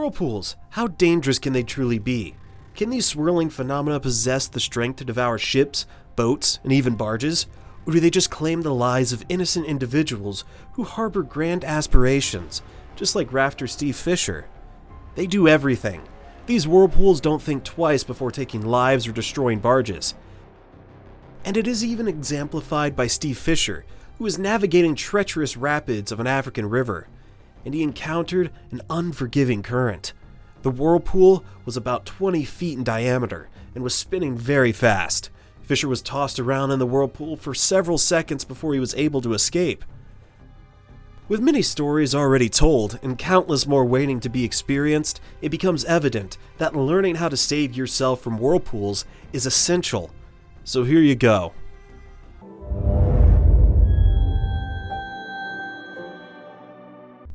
Whirlpools, how dangerous can they truly be? Can these swirling phenomena possess the strength to devour ships, boats, and even barges? Or do they just claim the lives of innocent individuals who harbor grand aspirations, just like rafter Steve Fisher? They do everything. These whirlpools don't think twice before taking lives or destroying barges. And it is even exemplified by Steve Fisher, who was navigating treacherous rapids of an African river, and he encountered an unforgiving current. The whirlpool was about 20 feet in diameter and was spinning very fast. Fisher was tossed around in the whirlpool for several seconds before he was able to escape. With many stories already told and countless more waiting to be experienced, it becomes evident that learning how to save yourself from whirlpools is essential. So here you go.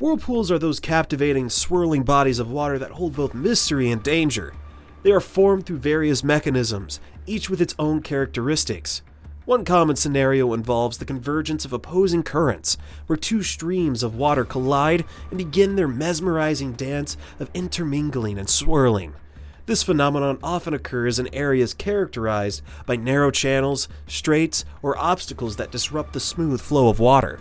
Whirlpools are those captivating, swirling bodies of water that hold both mystery and danger. They are formed through various mechanisms, each with its own characteristics. One common scenario involves the convergence of opposing currents, where two streams of water collide and begin their mesmerizing dance of intermingling and swirling. This phenomenon often occurs in areas characterized by narrow channels, straits, or obstacles that disrupt the smooth flow of water.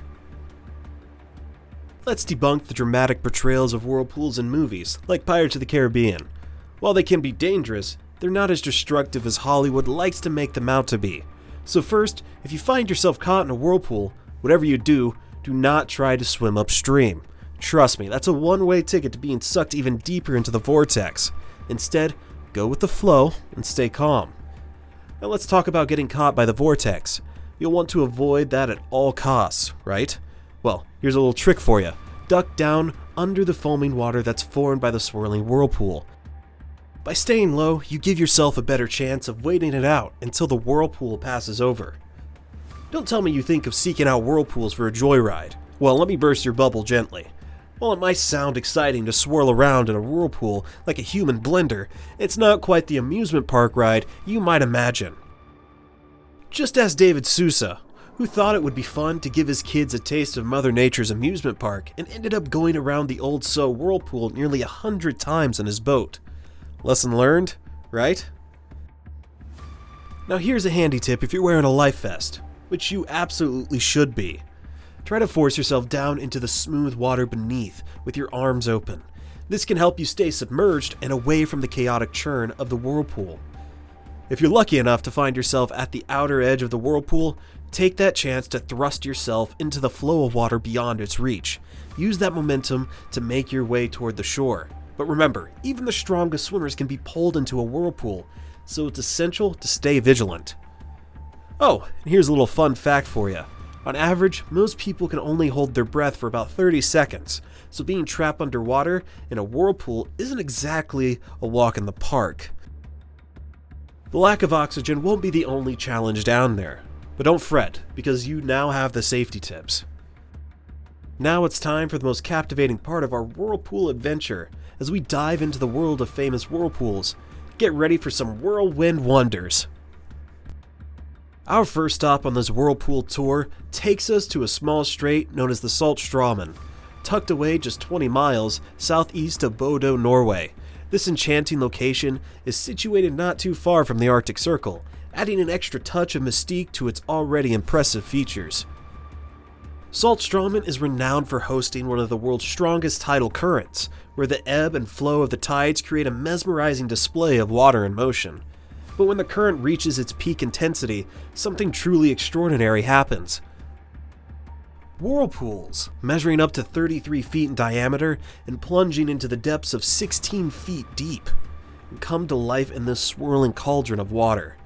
Let's debunk the dramatic portrayals of whirlpools in movies, like Pirates of the Caribbean. While they can be dangerous, they're not as destructive as Hollywood likes to make them out to be. So first, if you find yourself caught in a whirlpool, whatever you do not try to swim upstream. Trust me, that's a one-way ticket to being sucked even deeper into the vortex. Instead, go with the flow and stay calm. Now let's talk about getting caught by the vortex. You'll want to avoid that at all costs, right? Well, here's a little trick for you. Duck down under the foaming water that's formed by the swirling whirlpool. By staying low, you give yourself a better chance of waiting it out until the whirlpool passes over. Don't tell me you think of seeking out whirlpools for a joyride. Well, let me burst your bubble gently. While it might sound exciting to swirl around in a whirlpool like a human blender, it's not quite the amusement park ride you might imagine. Just ask David Sousa, who thought it would be fun to give his kids a taste of Mother Nature's amusement park and ended up going around the Old So whirlpool nearly 100 times in his boat. Lesson learned, right? Now here's a handy tip if you're wearing a life vest, which you absolutely should be. Try to force yourself down into the smooth water beneath with your arms open. This can help you stay submerged and away from the chaotic churn of the whirlpool. If you're lucky enough to find yourself at the outer edge of the whirlpool, take that chance to thrust yourself into the flow of water beyond its reach. Use that momentum to make your way toward the shore. But remember, even the strongest swimmers can be pulled into a whirlpool, so it's essential to stay vigilant. Oh, and here's a little fun fact for you. On average, most people can only hold their breath for about 30 seconds, so being trapped underwater in a whirlpool isn't exactly a walk in the park. The lack of oxygen won't be the only challenge down there, but don't fret, because you now have the safety tips. Now it's time for the most captivating part of our whirlpool adventure, as we dive into the world of famous whirlpools. Get ready for some whirlwind wonders. Our first stop on this whirlpool tour takes us to a small strait known as the Saltstraumen, tucked away just 20 miles southeast of Bodø, Norway. This enchanting location is situated not too far from the Arctic Circle, adding an extra touch of mystique to its already impressive features. Saltstraumen is renowned for hosting one of the world's strongest tidal currents, where the ebb and flow of the tides create a mesmerizing display of water in motion. But when the current reaches its peak intensity, something truly extraordinary happens. Whirlpools, measuring up to 33 feet in diameter and plunging into the depths of 16 feet deep, come to life in this swirling cauldron of water.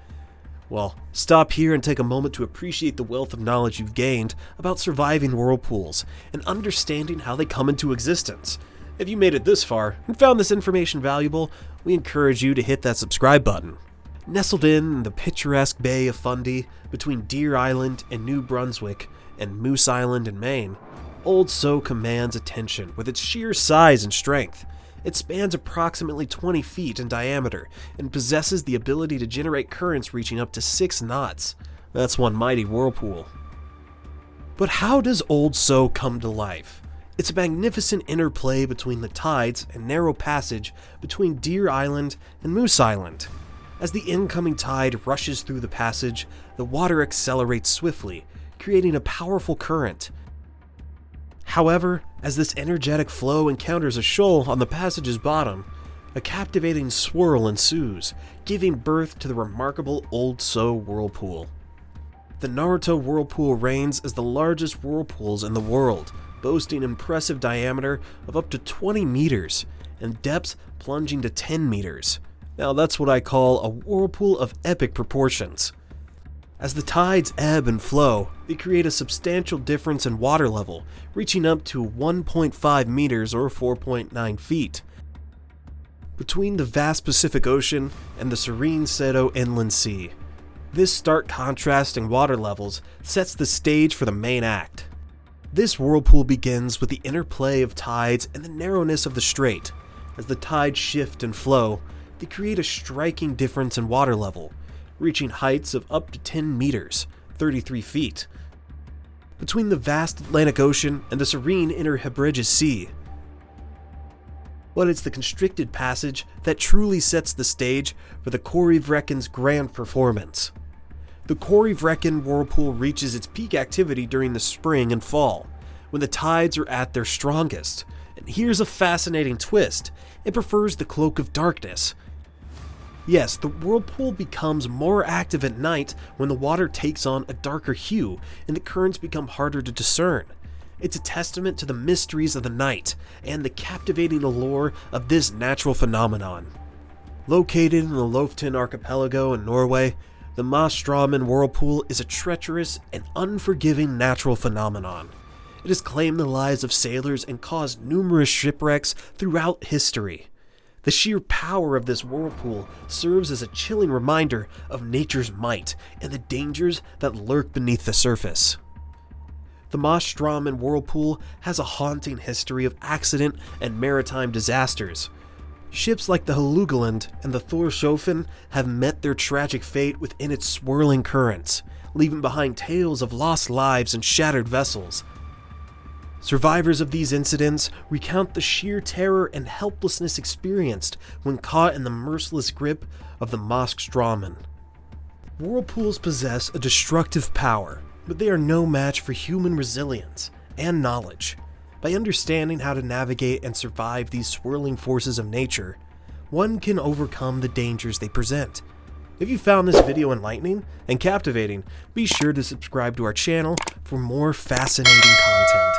Well, stop here and take a moment to appreciate the wealth of knowledge you've gained about surviving whirlpools and understanding how they come into existence. If you made it this far and found this information valuable, we encourage you to hit that subscribe button. Nestled in the picturesque Bay of Fundy between Deer Island and New Brunswick and Moose Island in Maine, Old So commands attention with its sheer size and strength. It spans approximately 20 feet in diameter and possesses the ability to generate currents reaching up to 6 knots. That's one mighty whirlpool. But how does Old So come to life? It's a magnificent interplay between the tides and narrow passage between Deer Island and Moose Island. As the incoming tide rushes through the passage, the water accelerates swiftly, creating a powerful current. However, as this energetic flow encounters a shoal on the passage's bottom, a captivating swirl ensues, giving birth to the remarkable Old So Whirlpool. The Naruto Whirlpool reigns as the largest whirlpools in the world, boasting impressive diameter of up to 20 meters and depths plunging to 10 meters. Now that's what I call a whirlpool of epic proportions. As the tides ebb and flow, they create a substantial difference in water level, reaching up to 1.5 meters or 4.9 feet. Between the vast Pacific Ocean and the serene Seto Inland Sea, this stark contrast in water levels sets the stage for the main act. This whirlpool begins with the interplay of tides and the narrowness of the strait. As the tides shift and flow, they create a striking difference in water level, reaching heights of up to 10 meters, 33 feet. Between the vast Atlantic Ocean and the serene Inner Hebrides Sea. But it's the constricted passage that truly sets the stage for the Corryvrecken's grand performance. The Corryvrecken Whirlpool reaches its peak activity during the spring and fall, when the tides are at their strongest. And here's a fascinating twist: it prefers the cloak of darkness. Yes, the whirlpool becomes more active at night when the water takes on a darker hue and the currents become harder to discern. It's a testament to the mysteries of the night and the captivating allure of this natural phenomenon. Located in the Lofton Archipelago in Norway, the Maastramen Whirlpool is a treacherous and unforgiving natural phenomenon. It has claimed the lives of sailors and caused numerous shipwrecks throughout history. The sheer power of this whirlpool serves as a chilling reminder of nature's might and the dangers that lurk beneath the surface. The Maastramen Whirlpool has a haunting history of accident and maritime disasters. Ships like the Hellugaland and the Thorshofen have met their tragic fate within its swirling currents, leaving behind tales of lost lives and shattered vessels. Survivors of these incidents recount the sheer terror and helplessness experienced when caught in the merciless grip of the Maastramen. Whirlpools possess a destructive power, but they are no match for human resilience and knowledge. By understanding how to navigate and survive these swirling forces of nature, one can overcome the dangers they present. If you found this video enlightening and captivating, be sure to subscribe to our channel for more fascinating content.